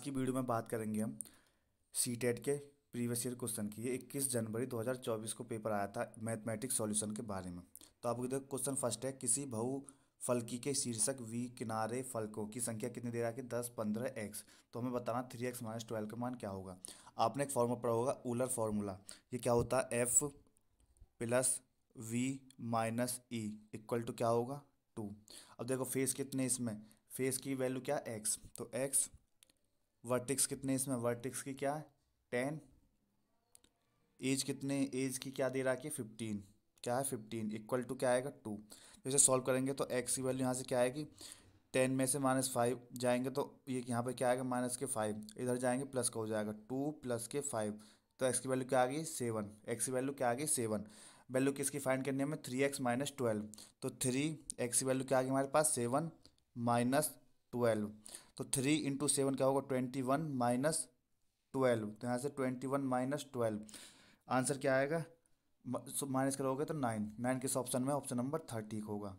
की वीडियो में बात करेंगे हम सीटेट के प्रीवियस ईयर क्वेश्चन की। ये 21 जनवरी 2024 को पेपर आया था मैथमेटिक्स सॉल्यूशन के बारे में। तो आपको देखो क्वेश्चन फर्स्ट है, किसी बहुफलकी के शीर्षक वी किनारे फलकों की संख्या कितनी दे रहा है कि 10, 15, एक्स। तो हमें बताना 3x - 12 का मान क्या होगा। आपने एक फॉर्मूला पढ़ा होगा, ऊलर फॉर्मूला। ये क्या होता है, f plus v minus e equal to क्या होगा 2। अब देखो फेस कितने इसमें, फेस की वैल्यू क्या है एक्स, तो एक्स। वर्टिक्स कितने इसमें, वर्टिक्स की क्या है 10। एज कितने, एज की क्या दे रहा है कि 15, क्या है 15 इक्वल टू क्या आएगा 2। तो इसे सॉल्व करेंगे तो एक्स की वैल्यू यहाँ से क्या आएगी, 10 में से -5 जाएंगे तो ये यहाँ पे क्या आएगा -5, इधर जाएंगे प्लस का हो जाएगा 2 + के 5। तो एक्स की वैल्यू क्या आ गई 7, एक्स की वैल्यू क्या आ गई 7। वैल्यू किसकी फाइंड करनी है हमें, 3x - 12। तो 3x की वैल्यू क्या आ गई हमारे पास 7 - 12। तो 3 × 7 क्या होगा 21 - 12। तो यहाँ से 21 - 12 आंसर क्या आएगा, माइनस करोगे तो 9। 9 किस ऑप्शन में, ऑप्शन नंबर 30 होगा।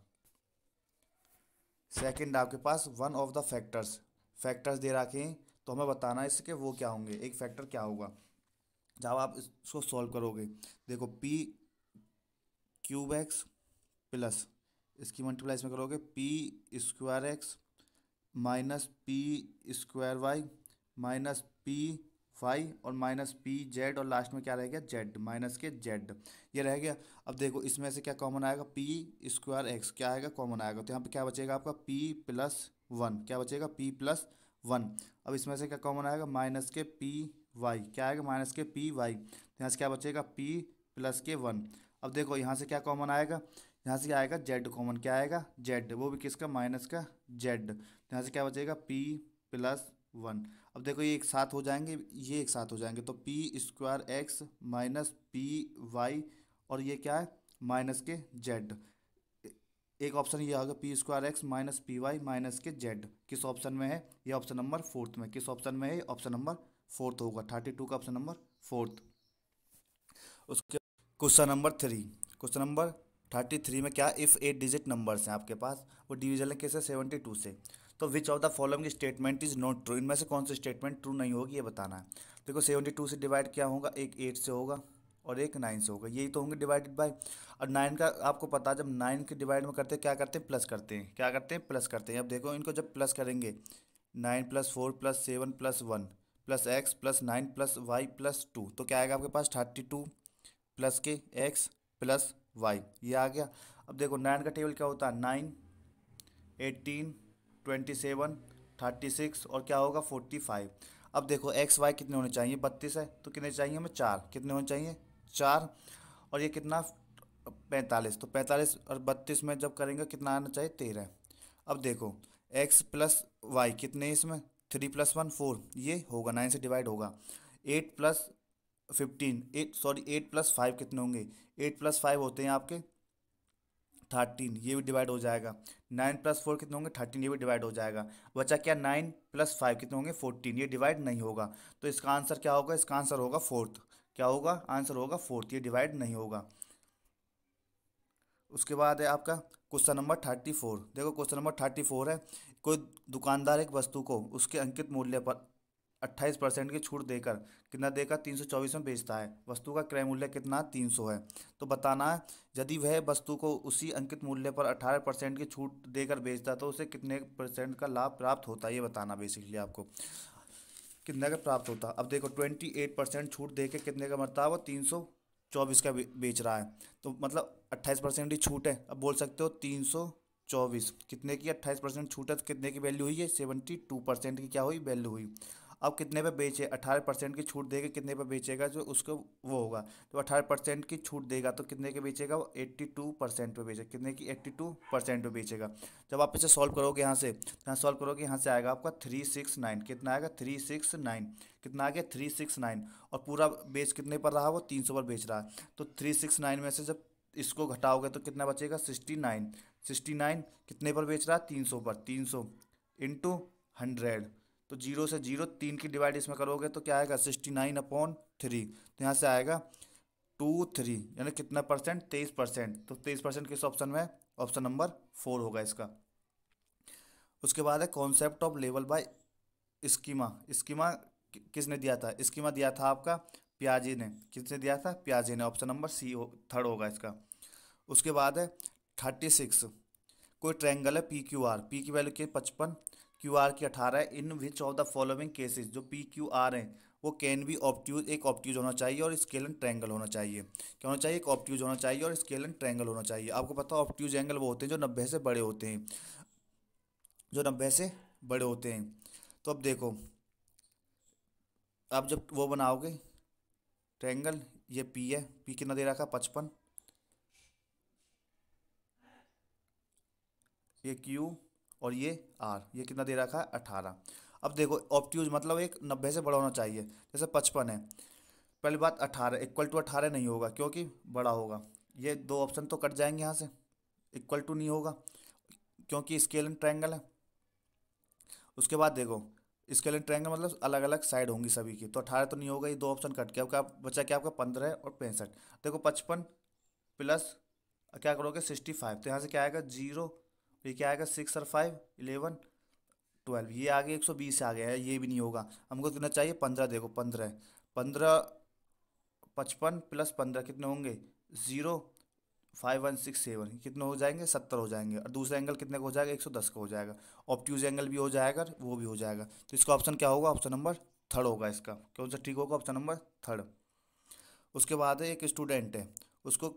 सेकंड आपके पास one of the factors, factors दे रखे हैं तो हमें बताना है इसके वो क्या होंगे, एक फैक्टर क्या होगा। जब आप इसको सॉल्व करोगे, देखो पी क्यूब एक्स प्लस इसकी मल्टीप्लाई इसमें करोगे p square x minus p square y minus p y और माइनस पी जेड और लास्ट में क्या रह गया जेड माइनस के जेड, ये रह गया। अब देखो इसमें से क्या कॉमन आएगा, पी स्क्वायर एक्स क्या आएगा कॉमन आएगा, तो यहाँ पे क्या बचेगा आपका पी प्लस वन, क्या बचेगा पी प्लस वन। अब इसमें से क्या कॉमन आएगा, माइनस के पी वाई क्या आएगा माइनस के पी वाई, तो यहाँ से क्या बचेगा पी प्लस के वन। अब देखो यहाँ से क्या कॉमन आएगा, यहाँ से क्या आएगा जेड कॉमन, क्या आएगा जेड, वो भी किसका माइनस का जेड। तो यहाँ से क्या बचेगा पी प्लस वन। अब देखो ये एक साथ हो जाएंगे, ये एक साथ हो जाएंगे, तो p square x minus p y और ये क्या है माइनस के जेड। एक ऑप्शन ये आ गया p square x minus p y minus के जेड, किस ऑप्शन में है, ये ऑप्शन नंबर फोर्थ में, किस ऑप्शन में है, ऑप्शन नंबर फोर्थ होगा, 32 का ऑप्शन नंबर फोर्थ। उसके क्वेश्चन नंबर 3, क्वेश्चन नंबर 33 में क्या, इफ़ 8 डिजिट नंबर्स हैं आपके पास, वो डिविजन है कैसे 72 से, तो विच of the following statement is not true, इनमें से कौन सी स्टेटमेंट ट्रू नहीं होगी ये बताना है। देखो 72 से डिवाइड क्या होगा, एक 8 से होगा और एक 9 से होगा, यही तो होंगे डिवाइडेड बाय। और 9 का आपको पता है, जब 9 के डिवाइड में करते हैं क्या करते हैं प्लस करते हैं, क्या करते हैं प्लस करते हैं। अब देखो इनको जब प्लस करेंगे 9 + 4 + 7 + 1 plus x plus 9 plus y plus 2, तो क्या आएगा आपके पास 32 प्लस के एक्स प्लस वाई, ये आ गया। अब देखो 9 का टेबल क्या होता है 9, 18, 27, 36 और क्या होगा 45। अब देखो एक्स वाई कितने होने चाहिए, 32 है तो कितने चाहिए हमें 4, कितने होने चाहिए 4। और ये कितना 45, तो 45 और 32 में जब करेंगे कितना आना चाहिए 13। अब देखो एक्स प्लस वाई कितने इसमें 3 + 1 4, ये होगा 9 से डिवाइड होगा। 8 + 15 8 सॉरी 8 + 5 कितने होंगे, 8 + 5 होते हैं आपके 13, ये भी डिवाइड हो जाएगा। 9 + 4 कितने होंगे 13, ये भी डिवाइड हो जाएगा। बचा क्या 9 + 5 कितने होंगे 14, ये डिवाइड नहीं होगा। तो इसका आंसर क्या होगा, इसका आंसर होगा फोर्थ, क्या होगा आंसर होगा फोर्थ, ये डिवाइड नहीं होगा। उसके बाद है आपका क्वेश्चन नंबर 34। देखो क्वेश्चन नंबर 34 है, कोई दुकानदार एक वस्तु को उसके अंकित मूल्य पर 28% की छूट देकर कितना देकर 324 में बेचता है, वस्तु का क्रय मूल्य कितना 300 है। तो बताना है यदि वह वस्तु को उसी अंकित मूल्य पर 18% की छूट देकर बेचता है तो उसे कितने % का लाभ प्राप्त होता है, ये बताना बेसिकली आपको कितने का प्राप्त होता है। अब देखो 28% छूट दे के कितने का मरता है, वो 324 का बेच रहा है, तो मतलब 28% ही छूट है। अब बोल सकते हो 324 कितने की 28% छूट है, तो कितने की वैल्यू हुई है 72% की क्या हुई वैल्यू हुई। अब कितने पे बेचे, 18% की छूट देके कितने पे बेचेगा, जो उसको वो होगा, तो 18% की छूट देगा तो कितने के बेचेगा वो 82% पे बेचेगा, कितने की 82% पे बेचेगा। जब आप इसे सॉल्व करोगे यहाँ से, यहाँ सॉल्व करोगे यहाँ से आएगा आपका 369, कितना आएगा 369, कितना आ गया 369। और पूरा बेच कितने पर रहा, वो 300 पर बेच रहा है, तो 369 में से जब इसको घटाओगे तो कितना बचेगा 69। 69 कितने पर बेच रहा है 300 पर, 300 इंटू 100, तो 0 से 0 3 की डिवाइड इसमें करोगे तो क्या आएगा 69/3, तो यहाँ से आएगा 23, यानी कितना परसेंट 23%, तो 23% किस ऑप्शन में है, ऑप्शन नंबर 4 होगा इसका। उसके बाद है concept of level by schema schema किसने दिया था? स्कीमा दिया था आपका पियाजे ने। किसने दिया था? पियाजे ने। ऑप्शन नंबर सी थर्ड होगा इसका। उसके बाद है 36। कोई ट्रायंगल है पी क्यू आर, पी की वैल्यू की 55, क्यू आर की 18 है। In which of the following cases, जो पी क्यू आर हैं वो कैन बी ऑब्ट्यूज, एक ऑब्ट्यूज होना चाहिए और स्केलन ट्रायंगल होना चाहिए। क्या होना चाहिए? एक ऑब्ट्यूज होना चाहिए और स्केलन ट्रायंगल होना चाहिए। आपको पता है ऑब्ट्यूज एंगल वो होते हैं जो 90 से बड़े होते हैं, जो 90 से बड़े होते हैं। तो अब देखो, आप जब वो बनाओगे ट्रायंगल, ये पी है, पी कितना दे रखा है? 55। ये क्यू और ये आर, ये कितना दे रखा है? 18। अब देखो ऑब्ट्यूज मतलब एक 90 से बड़ा होना चाहिए। जैसे 55 है, पहली बात 18 इक्वल टू 18 नहीं होगा क्योंकि बड़ा होगा। ये दो ऑप्शन तो कट जाएंगे यहाँ से, इक्वल टू नहीं होगा क्योंकि स्केल ट्रायंगल है। उसके बाद देखो स्केल ट्रायंगल मतलब अलग अलग साइड होंगी सभी की, तो 18 तो नहीं होगा, ये दो ऑप्शन कट गया। आपका बचा क्या? आपका 15 और 65। देखो 55 प्लस क्या करोगे? 65। तो यहाँ से क्या आएगा? 0। ये क्या आएगा? 6 और 5 11 12। ये आगे 120 आ गया है, ये भी नहीं होगा। हमको कितना चाहिए? 15। देखो 15 15 55 प्लस 15 कितने होंगे? 0 5167, कितने हो जाएंगे? 70 हो जाएंगे। और दूसरा एंगल कितने का हो जाएगा? 110 का हो जाएगा। ऑब्ट्यूज एंगल भी हो जाएगा और वो भी हो जाएगा। तो इसका ऑप्शन क्या होगा? ऑप्शन नंबर थर्ड होगा इसका। कौन सा ठीक होगा? Option number third. उसके बाद है एक स्टूडेंट है, उसको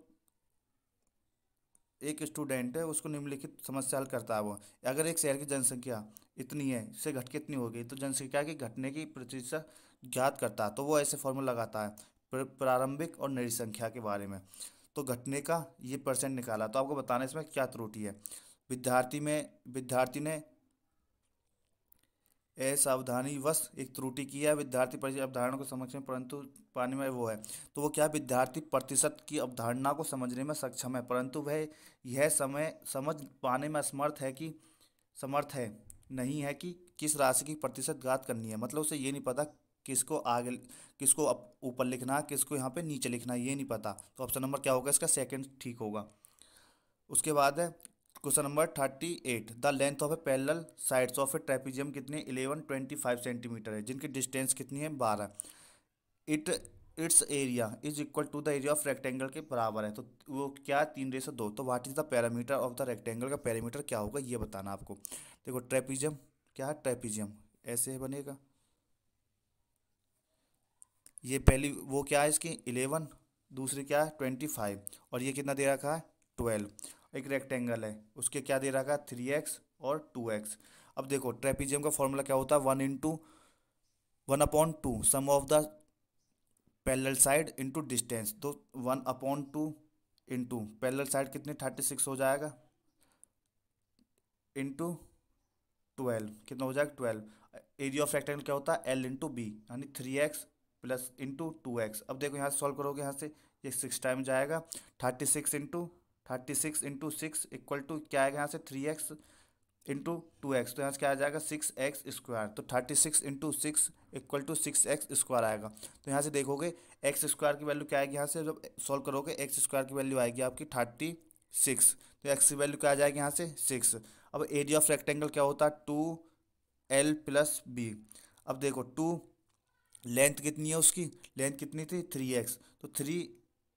उसको निम्नलिखित समस्या हल करता है वो। अगर एक शहर की जनसंख्या इतनी है, इससे घट के इतनी होगी, तो जनसंख्या की घटने की प्रतिशत ज्ञात करता है। तो वो ऐसे फॉर्मूला लगाता है प्रारंभिक और नई संख्या के बारे में। तो घटने का ये परसेंट निकाला, तो आपको बताना है इसमें क्या त्रुटि है। विद्यार्थी ने असावधानीवश एक त्रुटि की है। विद्यार्थी परिचय अवधारणा को समझने में परंतु पाने में वो है। तो वो क्या? विद्यार्थी प्रतिशत की अवधारणा को समझने में सक्षम है, परंतु वह यह समय समझ पाने में समर्थ है नहीं है कि किस राशि की प्रतिशत घात करनी है। मतलब उसे ये नहीं पता किसको आगे, किसको ऊपर लिखना है, किसको यहाँ पे नीचे लिखना है, ये नहीं पता। तो ऑप्शन नंबर क्या होगा इसका? सेकंड ठीक होगा। उसके बाद है question number 38। The length of a parallel sides of a trapezium कितनी? 1125 सेंटीमीटर है, जिनकी डिस्टेंस कितनी है? 12। It it's area is equal to the area of rectangle के बराबर है। तो वो क्या? 3/2। तो what is the parameter of the rectangle? का पैरामीटर क्या होगा ये बताना आपको। देखो ट्रेपीजियम क्या है? ट्रेपीजियम ऐसे बनेगा। ये पहली वो क्या है इसकी? 11, दूसरी क्या है? 25, और ये कितना दे रखा है? 12। एक रेक्टेंगल है, उसके क्या दे रखा है? 3x और 2x। अब देखो ट्रेपीजियम का फॉर्मूला क्या होता है? 1/2 sum of the parallel side into distance. तो 1/2 इंटू पैरेलल साइड कितनी? 36 हो जाएगा, इंटू 12 कितना हो जाएगा? 12। एरिया ऑफ रेक्टेंगल क्या होता है? L इंटू बी, यानी 3x प्लस इंटू 2x। अब देखो यहाँ से सॉल्व करोगे, यहाँ से ये 6 टाइम जाएगा। 36 इंटू 6 इक्वल टू क्या आएगा? यहाँ से 3x इंटू 2x, तो यहाँ से क्या आ जाएगा? 6x²। तो 36 इंटू 6 इक्वल टू 6x² आएगा। तो यहाँ से देखोगे x² की वैल्यू क्या आएगी? यहाँ से जब सॉल्व करोगे x² की वैल्यू आएगी आपकी 36। तो x की वैल्यू क्या आ जाएगी? यहाँ से 6। अब एरिया ऑफ रेक्टेंगल क्या होता है? 2l plus B. अब देखो 2 लेंथ कितनी है उसकी? लेंथ कितनी थी? 3x। तो 3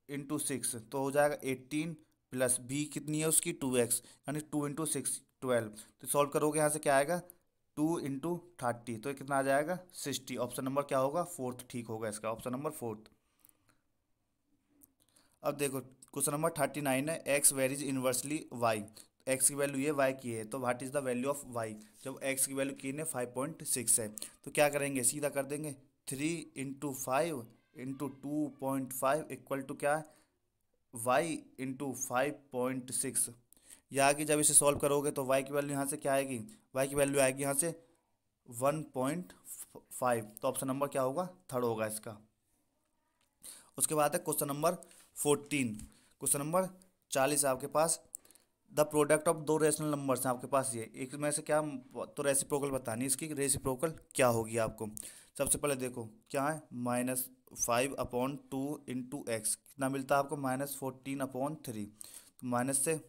इंटू 6 तो हो जाएगा 18, प्लस बी कितनी है उसकी? 2x, यानी 2 इंटू 6 12। तो सॉल्व करोगे यहाँ से क्या आएगा? 2 इंटू 30, तो कितना आ जाएगा? 60। ऑप्शन नंबर क्या होगा? फोर्थ ठीक होगा इसका, ऑप्शन नंबर फोर्थ। अब देखो क्वेश्चन नंबर 39 है, x varies inversely y. X की वैल्यू ये, वाई की है, तो what is the value of y? जब एक्स की वैल्यू की ने 5.6 है, तो क्या करेंगे? सीधा कर देंगे 3 इंटू 5 इंटू 2.5 इक्वल टू क्या? Y into 5.6। या आगे जब इसे सॉल्व करोगे तो वाई की वैल्यू यहाँ से क्या आएगी? वाई की वैल्यू आएगी यहाँ से 1.5। तो ऑप्शन नंबर क्या होगा? थर्ड होगा इसका। उसके बाद है क्वेश्चन नंबर 14। क्वेश्चन नंबर 40 है आपके पास। द प्रोडक्ट ऑफ दो रेशनल नंबर्स हैं आपके पास, ये एक में से क्या? तो रेसिप्रोकल बतानी है इसकी, रेसिप्रोकल क्या होगी आपको। सबसे पहले देखो क्या है? -5/2 इंटू एक्स, कितना मिलता है आपको? -14/3। तो माइनस से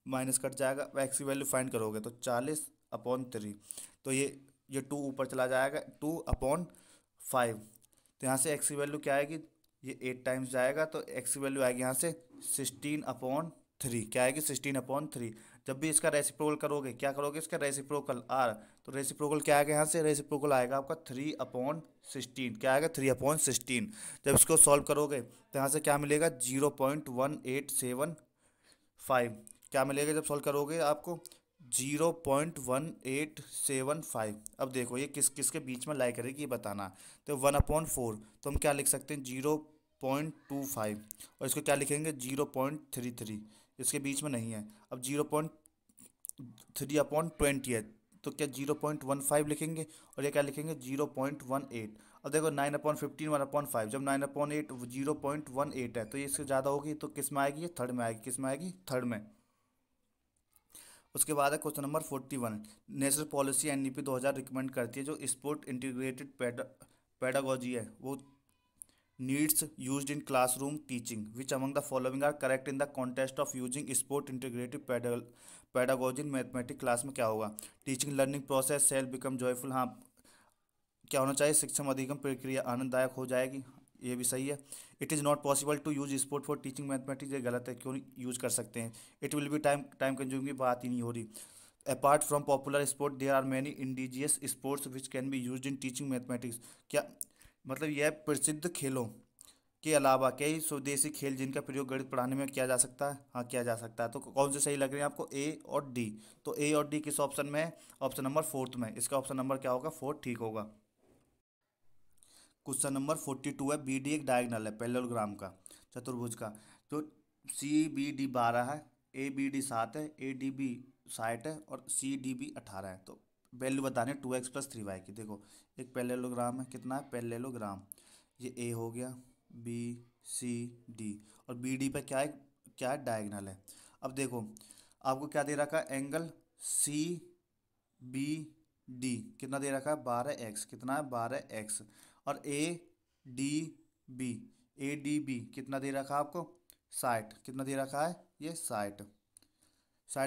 माइनस कट जाएगा, एक्स की वैल्यू फाइंड करोगे तो 40/3। तो ये ये 2 ऊपर चला जाएगा, 2/5। तो यहाँ से एक्स की वैल्यू क्या आएगी, ये 8 टाइम्स जाएगा तो एक्स की वैल्यू आएगी यहाँ से 16/3। क्या आएगी, 16/3। जब भी इसका रेसिप्रोकल करोगे, क्या करोगे, इसका रेसिप्रोकल आर, तो रेसिप्रोकल क्या आएगा, यहाँ से रेसिप्रोकल आएगा आपका 3/16। क्या आएगा, 3/16। जब इसको सॉल्व करोगे तो यहाँ से क्या मिलेगा, 0.1875। क्या मिलेगा जब सॉल्व करोगे आपको, 0.1875। अब देखो ये किस किस के बीच में लाई करेगी ये बताना। तो 1/4, तो हम क्या लिख सकते हैं, 0.25। और इसको क्या लिखेंगे, 0.33। इसके बीच में नहीं है। अब 0.3/20 है, तो क्या 0.15 लिखेंगे, और ये क्या लिखेंगे, 0.18। अब देखो 9/15 1/5, जब 9/8 0.18 है, तो ये इससे ज़्यादा होगी, तो किस में आएगी, ये थर्ड में आएगी। किस में आएगी, थर्ड में। उसके बाद है question number 41। National policy NEP 2000 recommend करती है जो स्पोर्ट इंटीग्रेटेड पेडागोजी है, वो needs used in classroom teaching, which among the following are correct in the contest of using sport integrated pedagogy in mathematic class में क्या होगा। Teaching learning process self become joyful, हाँ क्या होना चाहिए, शिक्षण अधिगम प्रक्रिया आनंददायक हो जाएगी, ये भी सही है। It is not possible to use sport for teaching mathematics, ये गलत है, क्यों नहीं यूज कर सकते हैं। It will be time time consuming की बात ही नहीं हो रही। Apart from popular sport there are many indigenous sports which can be use in teaching mathematics. क्या मतलब, यह प्रसिद्ध खेलों के अलावा कई स्वदेशी खेल जिनका प्रयोग गणित पढ़ाने में किया जा सकता है, हाँ किया जा सकता है। तो कौन से सही लग रहे हैं आपको, ए और डी। तो ए और डी किस ऑप्शन में है, ऑप्शन नंबर 4 में। इसका ऑप्शन नंबर क्या होगा, 4 ठीक होगा। क्वेश्चन नंबर 42 है, बी डी एक डायगनल है पैरेललोग्राम का, चतुर्भुज का। तो सी बी डी 12 है, ए बी डी 7 है, ए डी बी 60 है, और सी डी बी 18 है। तो वैल्यू बताने 2x+3y की। देखो एक पैरेललोग्राम है, कितना है, पैरेललोग्राम। ये ए हो गया, बी सी डी, और बी डी पे क्या है, डायगनल है। अब देखो आपको क्या दे रखा है, एंगल सी बी डी कितना दे रखा है, 12x। कितना है, 12x। और A D B, A D B कितना दे रखा है आपको, 60। कितना दे रखा है, ये 60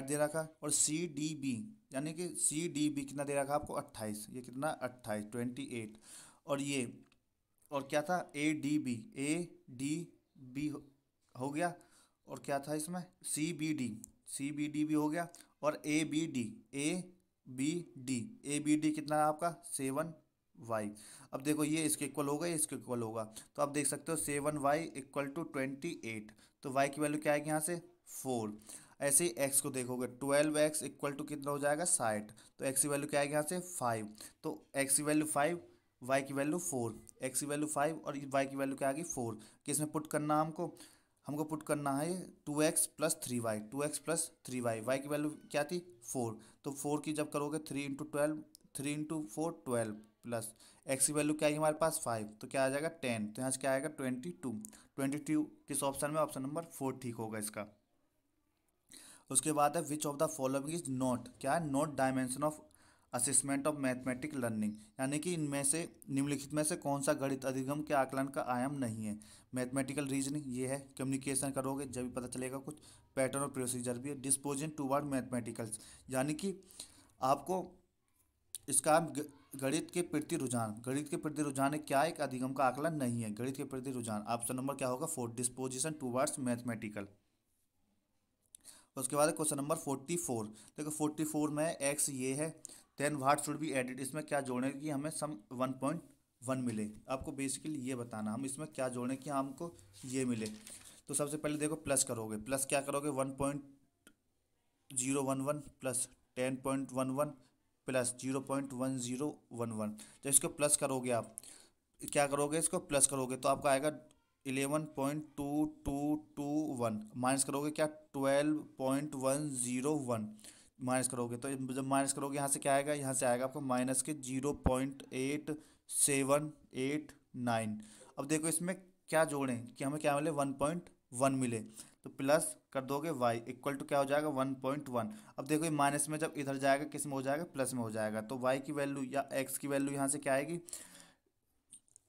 दे रखा है। और सी डी बी, यानी कि सी डी बी कितना दे रखा है आपको, 28। ये कितना, 28, 28। और ये, और क्या था, ए डी बी हो गया। और क्या था इसमें, सी बी डी भी हो गया। और ए बी डी कितना है आपका, 7y। अब देखो ये इसके इक्वल होगा, ये इसके इक्वल होगा। तो आप देख सकते हो 7y = 28। तो y की वैल्यू क्या आएगी यहाँ से, 4। ऐसे ही x को देखोगे, 12x = कितना हो जाएगा, 60। तो x की वैल्यू क्या आएगी यहाँ से, 5। तो x की वैल्यू 5, y की वैल्यू 4। x की वैल्यू 5 और y की वैल्यू क्या आ गई, 4। किसमें पुट करना हमको पुट करना है 2x+3y, 2x+3y। y की वैल्यू क्या थी, 4। तो 4 की जब करोगे 3 × 12, 3 × 4 12, प्लस x की वैल्यू क्या है हमारे पास, 5। तो क्या आ जाएगा, 10। तो यहाँ से क्या आएगा, 22। 22 किस ऑप्शन में, ऑप्शन नंबर 4 ठीक होगा इसका। उसके बाद है, विच of the following is not, क्या है, not dimension of assessment of mathematic learning, यानी कि इनमें से निम्नलिखित में से कौन सा गणित अधिगम के आकलन का आयाम नहीं है। मैथमेटिकल रीजनिंग ये है, कम्युनिकेशन करोगे जब भी पता चलेगा कुछ, पैटर्न और प्रोसीजर भी है, डिस्पोजन टूवर्ड मैथमेटिकल्स, यानी कि आपको इसका गणित के प्रति रुझान है, क्या एक अधिगम का आकलन नहीं है, गणित के प्रति रुझान। ऑप्शन नंबर क्या होगा, 4, डिस्पोजिशन टूवर्ड्स मैथमेटिकल। उसके बाद क्वेश्चन नंबर 44। देखो 44 में एक्स ये है, then what should be added, इसमें क्या जोड़ने की हमें सम 1.1 मिले। आपको बेसिकली ये बताना हम इसमें क्या जोड़ने की हमको ये मिले। तो सबसे पहले देखो प्लस करोगे, प्लस क्या करोगे, 1.011 प्लस 10.11 प्लस 0.1011। जब इसको प्लस करोगे, आप क्या करोगे, इसको प्लस करोगे तो आपका आएगा 11.2221, माइनस करोगे क्या, 12.101, माइनस करोगे तो जब माइनस करोगे यहाँ से क्या आएगा, यहाँ से आएगा आपको माइनस के 0.8789। अब देखो इसमें क्या जोड़ें कि हमें क्या मिले, 1.1 मिले। तो प्लस कर दोगे y = क्या हो जाएगा, 1.1। अब देखो ये माइनस में जब इधर जाएगा किस में हो जाएगा, प्लस में हो जाएगा। तो y की वैल्यू या x की वैल्यू यहाँ से क्या आएगी,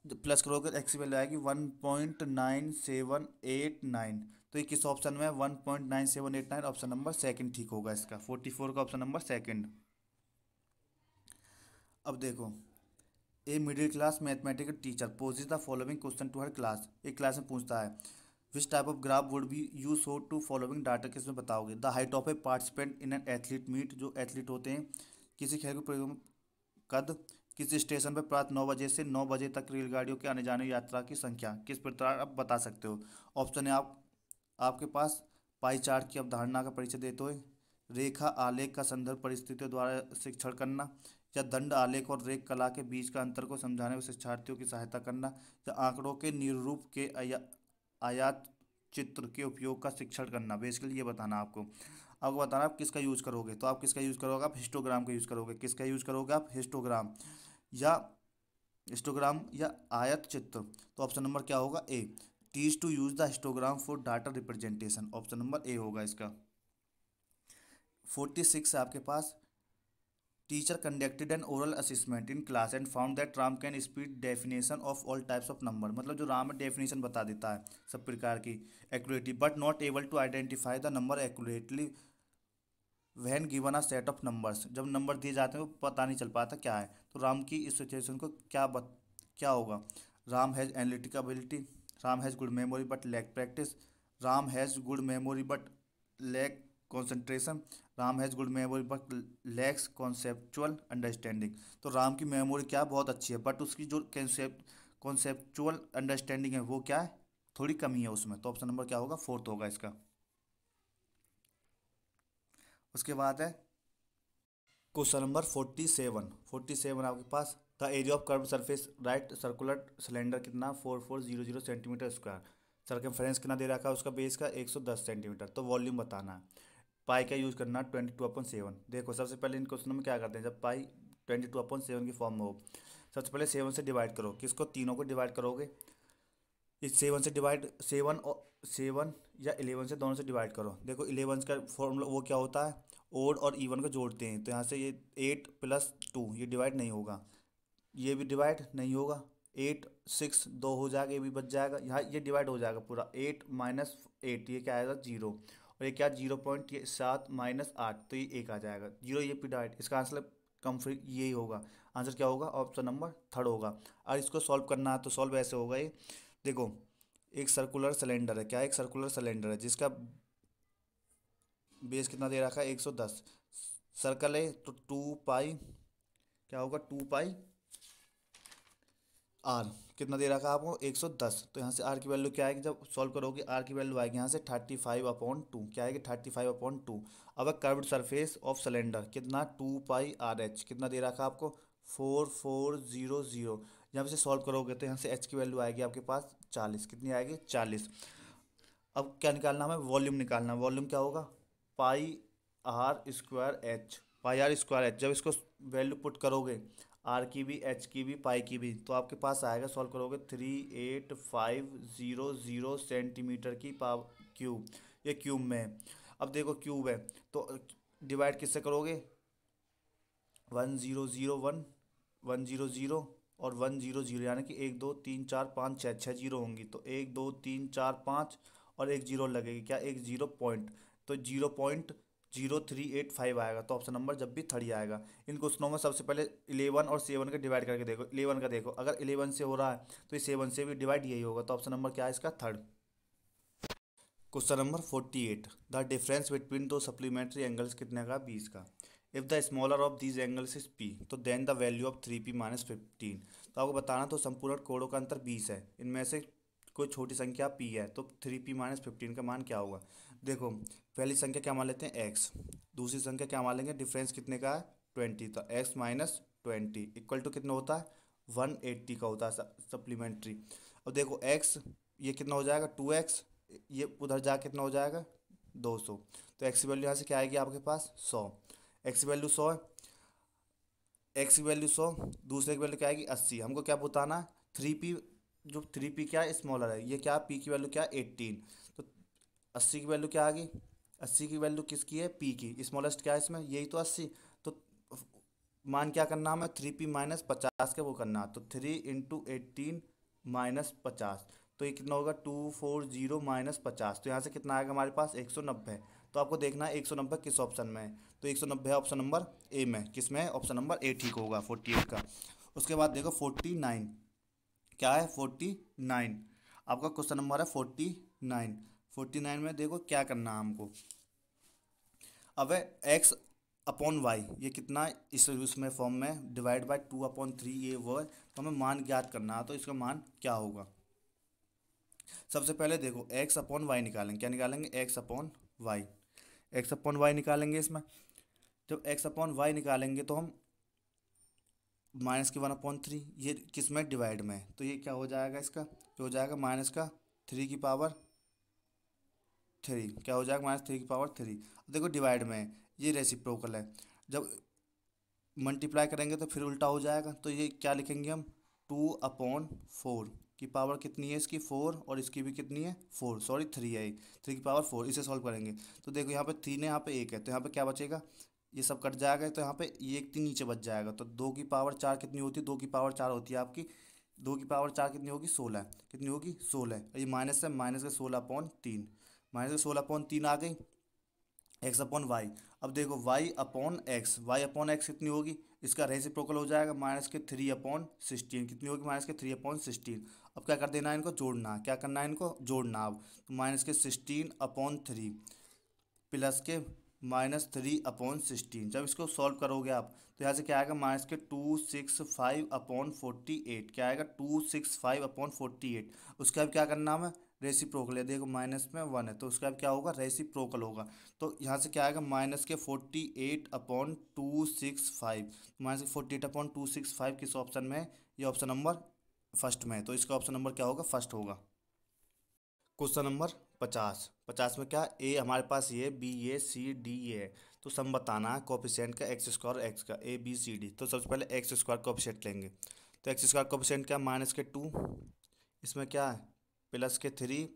प्लस करोगे एक्स की वैल्यू आएगी 1.9789। तो ये किस ऑप्शन में है, 1.9789, ऑप्शन नंबर सेकंड ठीक होगा इसका, 44 का ऑप्शन नंबर सेकंड। अब देखो, a middle class mathematical teacher poses the following question to her class. एक क्लास में पूछता है which type of graph would be use so to following data, किसमें बताओगे। The height of a participant in an athlete meet, जो athlete होते हैं किसी खेल को कद, किस स्टेशन पर प्रातः 9 बजे से 9 बजे तक रेलगाड़ियों के आने जाने यात्रा की संख्या, किस प्रकार आप बता सकते हो। ऑप्शन है आपके पास पाई चार्ट की अवधारणा का परिचय देते हुए, रेखा आलेख का संदर्भ परिस्थितियों द्वारा शिक्षण करना, या दंड आलेख और रेख कला के बीच का अंतर को समझाने में शिक्षार्थियों की सहायता करना, या आंकड़ों के निरूप के आयात चित्र के उपयोग का शिक्षण करना। बेसिकली ये बताना आपको बताना आप किसका यूज करोगे। तो आप किसका यूज करोगे, आप हिस्टोग्राम का यूज करोगे। किसका यूज करोगे आप, या हिस्टोग्राम या आयत चित्र। तो ऑप्शन नंबर क्या होगा, A. Teach to use the histogram for data representation, option number A होगा इसका। 46 है आपके पास, teacher conducted an oral assessment in class and found that Ram can speed definition of all types of number. मतलब जो राम है डेफिनेशन बता देता है सब प्रकार की accurately, but not able to identify the number accurately when given a set of numbers. जब नंबर दिए जाते हैं वो पता नहीं चल पाता क्या है। तो राम की इस सिचुएशन को क्या होगा। Ram has analytical ability, Ram has good memory but lack practice, Ram has good memory but lack concentration, Ram has good memory but lacks conceptual understanding. तो राम की मेमोरी क्या बहुत अच्छी है, बट उसकी जो कॉन्सेप्चुअल अंडरस्टैंडिंग है वो क्या है, थोड़ी कमी है उसमें। तो ऑप्शन नंबर क्या होगा, फोर्थ होगा इसका। उसके बाद है क्वेश्चन नंबर 47 आपके पास, the area of curve surface right circular cylinder कितना 4400 सेंटीमीटर स्क्वायर, सरकमफ्रेंस कितना दे रखा है उसका बेस का 110 सेंटीमीटर। तो वॉल्यूम बताना है। पाई का यूज़ करना 22/7। देखो सबसे पहले इन क्वेश्चनों में क्या करते हैं, जब पाई 22/7 की फॉर्म में हो, सबसे पहले 7 से डिवाइड करो। किसको, तीनों को डिवाइड करोगे। इस 7 से डिवाइड 7 या 11 से, दोनों से डिवाइड करो। देखो 11 का फॉर्मूला वो क्या होता है, ओड और इवन को जोड़ते हैं। तो यहाँ से ये 8 + 2 ये डिवाइड नहीं होगा, ये भी डिवाइड नहीं होगा। 8 6 2 हो जाएगा, ये भी बच जाएगा। यहाँ ये डिवाइड हो जाएगा पूरा। 8 - 8 ये क्या आएगा, 0। और ये क्या 0.7 - 8 तो ये 1 आ जाएगा। 0 ये डिवाइड, इसका आंसर कम्फ्री यही होगा। आंसर क्या होगा, ऑप्शन नंबर थर्ड होगा। और इसको सॉल्व करना है तो सॉल्व ऐसे होगा ये। देखो एक सर्कुलर सिलेंडर है, क्या एक सर्कुलर सिलेंडर है जिसका बेस कितना दे रखा है 110। सर्कल है तो 2 पाई क्या होगा, 2 पाई आर कितना दे रखा है आपको 110। तो यहाँ से आर की वैल्यू क्या आएगी, जब सॉल्व करोगे आर की वैल्यू आएगी यहाँ से 35/2। क्या आएगी 35/2। अब कर्व्ड सरफेस ऑफ सिलेंडर कितना 2 π/h कितना दे रखा है आपको 4400। जब से सॉल्व करोगे तो यहाँ से एच की वैल्यू आएगी आपके पास 40। कितनी आएगी 40। अब क्या निकालना है, वॉल्यूम निकालना है। वॉल्यूम क्या होगा πr²h, πr²h। जब इसको वैल्यू पुट करोगे आर की भी, एच की भी, पाई की भी, तो आपके पास आएगा, सॉल्व करोगे 38500 सेंटीमीटर की पावर क्यूब। ये क्यूब में है। अब देखो क्यूब है तो डिवाइड किससे करोगे, 1001 100 और 100, यानी कि 1 2 3 4 5 6 6 जीरो होंगी। तो 1 2 3 4 5 और एक जीरो लगेगी, क्या एक जीरो पॉइंट, तो 0.0385 आएगा। तो ऑप्शन नंबर जब भी थर्ड ही आएगा। इन क्वेश्चनों में सबसे पहले 11 और 7 का डिवाइड करके देखो। 11 का देखो, अगर 11 से हो रहा है तो 7 से भी डिवाइड यही होगा। तो ऑप्शन नंबर क्या है इसका, third. Question number 48, the difference between दो सप्लीमेंट्री एंगल्स कितने का, 20 का। If the smaller of these angles is P, तो then the value of 3p - 15। तो आपको बताना तो संपूर्ण कोणों का अंतर 20 है, इनमें से कोई छोटी संख्या p है, तो 3p - 15 का मान क्या होगा। देखो पहली संख्या क्या मान लेते हैं x, दूसरी संख्या क्या मान लेंगे, डिफरेंस कितने का है 20। तो x - 20 इक्वल टू कितना होता है 180 का होता है सप्लीमेंट्री। अब देखो x ये कितना हो जाएगा 2x, ये उधर जा कितना हो जाएगा 200। तो x की वैल्यू यहाँ से क्या आएगी आपके पास 100। x की वैल्यू 100 है, x की वैल्यू 100, दूसरे की वैल्यू क्या आएगी 80। हमको क्या बताना है 3p, जो 3p क्या है स्मॉलर है, ये क्या p की वैल्यू क्या है 18। तो 80 की वैल्यू क्या आ गई, 80 की वैल्यू किसकी है p की, स्मॉलेस्ट क्या है इसमें यही तो 80। तो मान क्या करना हमें 3p - 50 के वो करना, तो 3 × 18 - 50। तो ये कितना होगा 240 - 50। तो यहाँ से कितना आएगा हमारे पास 190। तो आपको देखना है 190 किस ऑप्शन में है। तो 190 ऑप्शन नंबर ए में, किस में है, ऑप्शन नंबर ए ठीक होगा 48 का। उसके बाद देखो 49, क्या है 49, आपका क्वेश्चन नंबर है 49। 49 में देखो क्या करना है हमको। अब है एक्स अपॉन वाई, ये कितना है, इस उसमें फॉर्म में डिवाइड बाय 2/3 ये वो है, तो हमें मान ज्ञात करना है। तो इसका मान क्या होगा। सबसे पहले देखो एक्स अपॉन वाई निकालेंगे, क्या निकालेंगे, x upon y. X upon y निकालेंगे इसमें। जब एक्स अपॉन वाई निकालेंगे तो हम -1/3, ये किस में, डिवाइड में है, तो ये क्या हो जाएगा इसका, ये हो जाएगा -3 क्या हो जाएगा, -3 देखो डिवाइड में है, ये रेसिप्रोकल है। जब मल्टीप्लाई करेंगे तो फिर उल्टा हो जाएगा, तो ये क्या लिखेंगे हम, 2/4 की पावर कितनी है इसकी, 4, और इसकी भी कितनी है 4, सॉरी 3 है, 3 की पावर 4। इसे सॉल्व करेंगे तो देखो यहाँ पे 3 है, यहाँ पे 1 है, तो यहाँ पे क्या बचेगा, ये सब कट जाएगा, तो यहाँ पे ये एक 3 नीचे बच जाएगा। तो 2 की पावर 4 कितनी होती है, 2 की पावर 4 होती है आपकी, 2 की पावर 4 कितनी होगी, 16, कितनी होगी 16। ये माइनस है, माइनस का 16/3, -16/3 आ गई एक्स अपॉन वाई। अब देखो वाई अपॉन एक्स कितनी होगी, इसका रेसिप्रोकल हो जाएगा -3/16, कितनी होगी, -3/16। अब क्या कर देना है, इनको जोड़ना है, क्या करना है, इनको जोड़ना। अब तो -16/3 प्लस के -3/16, जब इसको सॉल्व करोगे आप तो यहाँ से क्या आएगा, -265/48, क्या आएगा 265/48। उसका अब क्या करना हमें, रेसिप्रोकल है, देखो माइनस में 1 है, तो उसका अब क्या होगा, रेसिप्रोकल होगा। तो यहाँ से क्या आएगा, -48/265, -48/265 किस ऑप्शन में है, ये ऑप्शन नंबर फर्स्ट में है, तो इसका ऑप्शन नंबर क्या होगा, फर्स्ट होगा। क्वेश्चन नंबर 50 में क्या, ए हमारे पास ये B A C D A है, तो सम बताना है कोफिशिएंट का एक्स स्क्वायर एक्स का, ए बी सी डी। तो सबसे पहले एक्स स्क्वायर कोफिशिएंट लेंगे, तो एक्स स्क्वायर कोफिशिएंट क्या, -2, इसमें क्या है +3,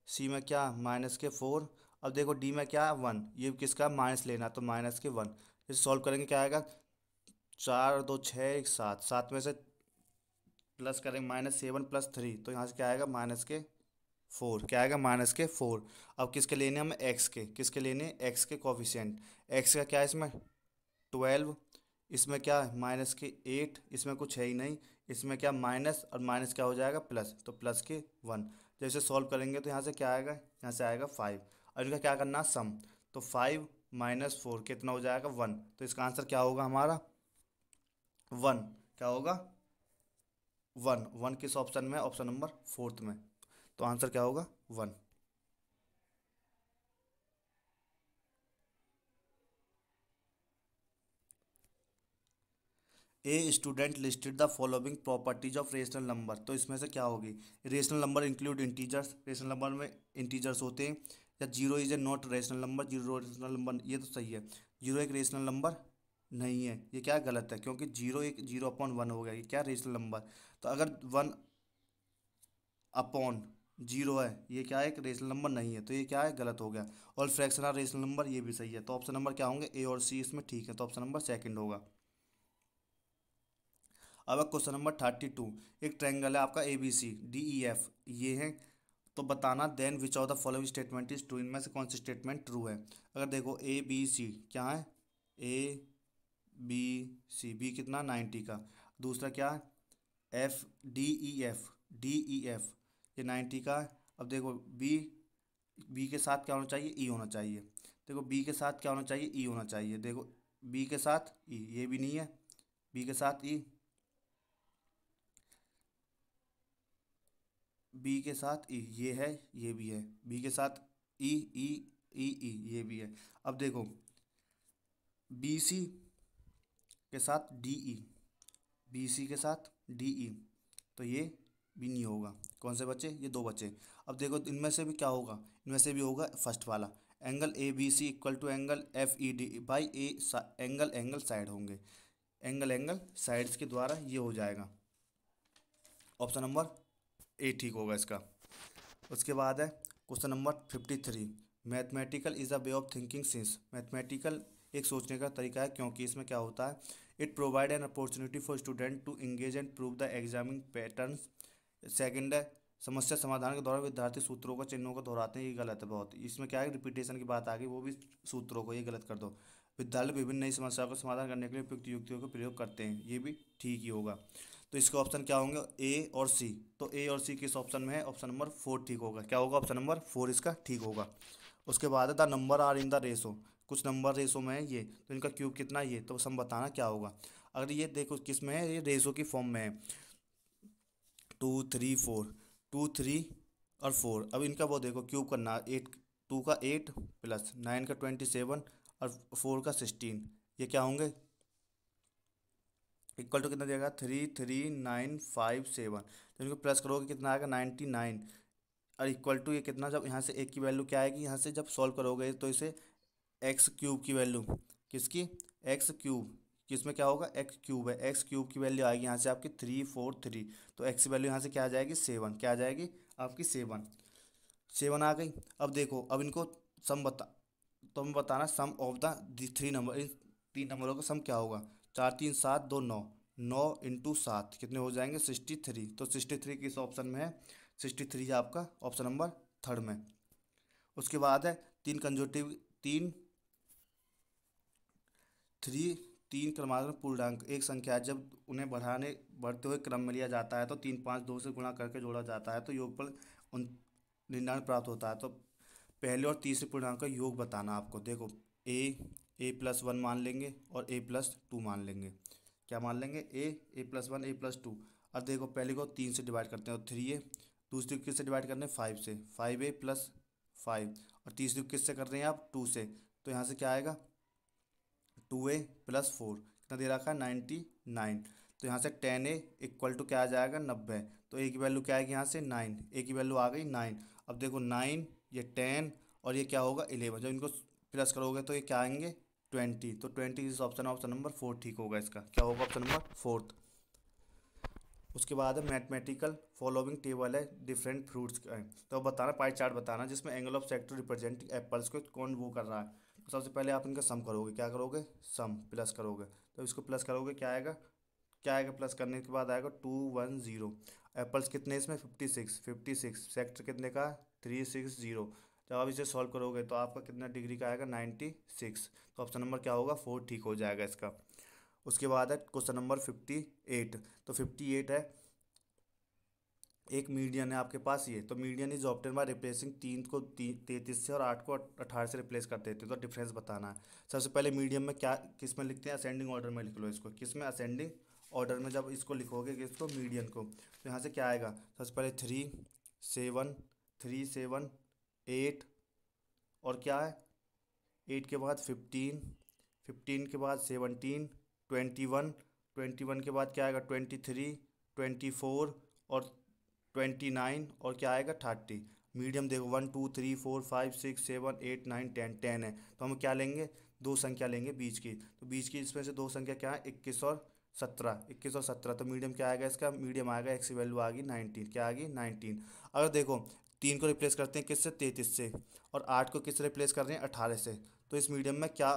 सी में क्या -4। अब देखो डी में क्या है 1, ये किसका माइनस लेना, तो -1। इसे सॉल्व करेंगे क्या आएगा, 4 और 2 6 1 7, 7 में से प्लस करेंगे -7 + 3, तो यहाँ से क्या आएगा -4, क्या आएगा -4। अब किसके लेने हमें, एक्स के, किसके लेने, एक्स के कोफिशिएंट। एक्स का क्या है इसमें 12, इसमें क्या है -8, इसमें कुछ है ही नहीं, इसमें क्या माइनस और माइनस क्या हो जाएगा प्लस, तो +1। जैसे सॉल्व करेंगे तो यहाँ से क्या आएगा, यहाँ से आएगा 5, और इनका क्या करना सम, तो 5 - 4 कितना हो जाएगा 1, तो इसका आंसर क्या होगा हमारा 1, क्या होगा 1। 1 किस ऑप्शन में, ऑप्शन नंबर फोर्थ में, तो आंसर क्या होगा 1। A student listed the following properties of rational number, तो इसमें से क्या होगी, rational number include integers, rational number में इंटीजर्स होते हैं, या zero is a not rational number, zero rational number, ये तो सही है, जीरो एक रेशनल नंबर नहीं है, ये क्या गलत है, क्योंकि जीरो एक 0/1 हो गया, ये क्या रेशनल नंबर। तो अगर 1/0 है, ये क्या है, एक रेशनल नंबर नहीं है, तो ये क्या है, गलत हो गया। और फ्रैक्शनल रेशनल नंबर, ये भी सही है, तो ऑप्शन नंबर क्या होंगे, ए और सी इसमें ठीक है, तो ऑप्शन नंबर सेकंड होगा। अब क्वेश्चन नंबर 32, एक ट्रायंगल है आपका ABCDEF, ये है, तो बताना then which of the following statement is true, इनमें से कौन सी स्टेटमेंट ट्रू है। अगर देखो ABC क्या है, ABC कितना 90 का, दूसरा क्या है DEF ये 90 का है। अब देखो बी के साथ क्या होना चाहिए, ई होना चाहिए। देखो बी के साथ क्या होना चाहिए, ई होना चाहिए। देखो बी के साथ ई, ये भी नहीं है, बी के साथ ई, बी के साथ ई ये है, ये भी है, बी के साथ ई ई ई ये भी है। अब देखो बी सी के साथ डी ई, बी सी के साथ डी ई, तो ये भी नहीं होगा। कौन से बचे, ये दो बचे। अब देखो इनमें से भी क्या होगा, इनमें से भी होगा फर्स्ट वाला, angle ABC equal to angle FED by a, angle side होंगे, एंगल साइड्स के द्वारा ये हो जाएगा, ऑप्शन नंबर ए ठीक होगा इसका। उसके बाद है question number 53, mathematical is a way of thinking since, mathematical एक सोचने का तरीका है, क्योंकि इसमें क्या होता है, it provide an opportunity for student to engage and prove the examining patterns. Second है समस्या समाधान के दौरान विद्यार्थी सूत्रों को चिन्हों को दोहराते हैं, ये गलत है बहुत। इसमें क्या है, रिपीटेशन की बात आ गई, वो भी सूत्रों को, ये गलत कर दो। विद्यालय विभिन्न नई समस्याओं का समाधान करने के लिए उपयुक्त युक्तियों का प्रयोग करते हैं, ये भी ठीक ही होगा। तो इसका ऑप्शन क्या होंगे, ए और सी। तो ए और सी किस ऑप्शन में है, ऑप्शन नंबर 4 ठीक होगा। क्या होगा, ऑप्शन नंबर 4 इसका ठीक होगा। उसके बाद है the number are in the ratio, कुछ नंबर रेशो में है ये, तो इनका क्यूब कितना है ये, तो सम बताना क्या होगा। अगर ये देखो किस में है, ये रेशो की फॉर्म में है, 2 3 4, 2 3 और 4। अब इनका वो देखो क्यूब करना, 8, 2 का 8 प्लस 9 का 27 और 4 का 16, ये क्या होंगे, इक्वल टू कितना देगा, 33957। तो इनको प्लस करोगे कितना आएगा, 99। और इक्वल टू ये कितना, जब यहाँ से एक की वैल्यू क्या आएगी, यहाँ से जब सॉल्व करोगे तो इसे एक्स क्यूब की वैल्यू, किसकी, एक्स क्यूब, किसमें क्या होगा, एक्स क्यूब है, एक्स क्यूब की वैल्यू आएगी यहाँ से आपकी 343। तो एक्स की वैल्यू यहाँ से क्या आ जाएगी, 7, क्या आ जाएगी आपकी 7, 7 आ गई। अब देखो, अब इनको सम बता, तो हमें बताना सम ऑफ द 3 नंबर, इन 3 नंबरों का सम क्या होगा। 4 3 7 2 9, 9 इंटू 7 कितने हो जाएंगे, 63। तो 63 किस ऑप्शन में है, 63 है आपका ऑप्शन नंबर 3 में। उसके बाद है तीन कंजूटिव, तीन थ्री तीन क्रमांक पूर्णांक एक संख्या है, जब उन्हें बढ़ते हुए क्रम में लिया जाता है तो 3 5 2 से गुणा करके जोड़ा जाता है तो योगफल 99 प्राप्त होता है। तो पहले और तीसरे पूर्णांक का योग बताना आपको। देखो ए+1 मान लेंगे और a+2 मान लेंगे। क्या मान लेंगे, a+1 a+2। अब देखो पहले को 3 से डिवाइड करते हैं तो 3a, दूसरी को किससे डिवाइड करते हैं 5 से, 5a+5, और तीसरी को किससे कर रहे हैं आप 2 से, तो यहाँ से क्या आएगा 2a+4, कितना दे रखा है 99। तो यहाँ से 10a इक्वल टू क्या आ जाएगा 90। तो ए की वैल्यू क्या आएगी यहाँ से 9, ए की वैल्यू आ गई 9। अब देखो 9, ये 10 और ये क्या होगा 11, जब इनको प्लस करोगे तो ये क्या आएंगे 20। तो 20 इस ऑप्शन, ऑप्शन नंबर 4 ठीक होगा, इसका क्या होगा ऑप्शन नंबर 4। उसके बाद है मैथमेटिकल फॉलोइंग टेबल है डिफरेंट फ्रूट्स का है, तो बताना पाई चार्ट बताना जिसमें angle of sector representing apples को कौन वो कर रहा है। तो सबसे पहले आप इनका सम करोगे, क्या करोगे, सम प्लस करोगे, तो इसको प्लस करोगे क्या आएगा, क्या आएगा प्लस करने के बाद आएगा 210। एप्पल्स कितने इसमें 56, 56 सेक्टर कितने का 360। जब आप इसे सॉल्व करोगे तो आपका कितना डिग्री का आएगा 96। तो ऑप्शन नंबर क्या होगा 4 ठीक हो जाएगा इसका। उसके बाद है क्वेश्चन नंबर 58। तो 58 है, एक मीडियन है आपके पास ये, तो median is obtain by replacing 3 को 33 से और 8 को 18 से रिप्लेस कर देते हैं, तो डिफरेंस बताना है। सबसे पहले मीडियम में क्या किस में लिखते हैं, असेंडिंग ऑर्डर में लिख लो इसको, किस में असेंडिंग ऑर्डर में जब इसको लिखोगे कि इसको मीडियन को, तो यहाँ से क्या आएगा, सबसे पहले 3 7 8, और क्या है 8 के बाद 15, 15 के बाद 17, 21, 21 के बाद क्या आएगा 23, 24 और 29, और क्या आएगा 30। मीडियम देखो 1 2 3 4 5 6 7 8 9 10, 10 है, तो हम क्या लेंगे, दो संख्या लेंगे बीच की, तो बीच की इसमें से दो संख्या क्या है 21 और 17, 21 और 17। तो मीडियम क्या आएगा इसका, मीडियम आएगा एक्स की वैल्यू आ गई 19, क्या आ गई 19। अगर देखो 3 को रिप्लेस करते हैं किससे 33 से, और 8 को किससे रिप्लेस कर रहे हैं 18 से, तो इस मीडियम में क्या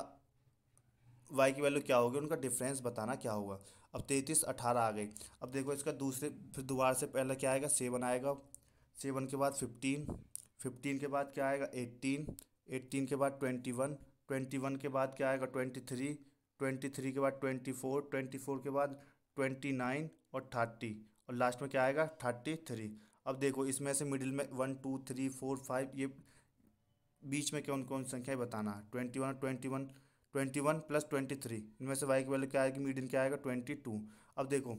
वाई की वैल्यू क्या होगी, उनका डिफरेंस बताना क्या होगा। अब 33 18 आ गई। अब देखो इसका दूसरे फिर दोबारा से पहले क्या आएगा 7 आएगा, 7 के बाद 15, 15 के बाद क्या आएगा 18, 18 के बाद 21, 21 के बाद क्या आएगा 23, 23 के बाद 24, 24 के बाद 29 और 30, और लास्ट में क्या आएगा 33। अब देखो इसमें से मिडिल में 1 2 3 4 5, ये बीच में कौन कौन संख्याएं बताना है, 21 21, 21 प्लस 23, इनमें से वाई की वैल्यू क्या आएगी, मीडियन क्या आएगा 22। अब देखो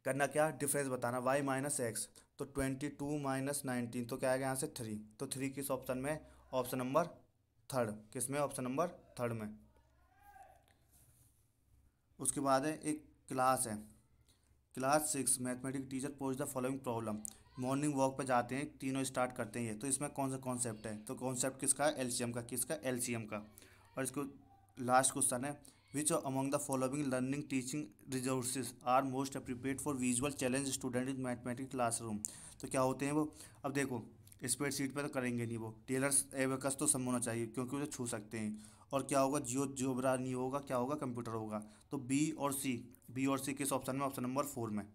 करना क्या, डिफरेंस बताना y-x, तो 22 माइनस 19, तो क्या आएगा यहाँ से 3। तो 3 किस ऑप्शन में, ऑप्शन नंबर 3, किस में, ऑप्शन नंबर 3 में। उसके बाद है एक क्लास है, class 6 mathematics teacher pose the following problem. Morning walk पे जाते हैं, तीनों स्टार्ट करते हैं ये, तो इसमें कौन सा कॉन्सेप्ट है, तो कॉन्सेप्ट किसका है एलसीएम का, किसका एलसीएम का। और इसको लास्ट क्वेश्चन है, which among the following learning teaching resources are most appropriate for visual challenge student in mathematics classroom. तो क्या होते हैं वो, अब देखो स्प्रेडशीट पे तो करेंगे नहीं वो, टेलर्स एबेकस तो सम होना चाहिए क्योंकि उसे छू सकते हैं, और क्या होगा जियोब्रा नहीं होगा, क्या होगा कंप्यूटर होगा। तो बी और सी किस ऑप्शन में, ऑप्शन नंबर 4 में।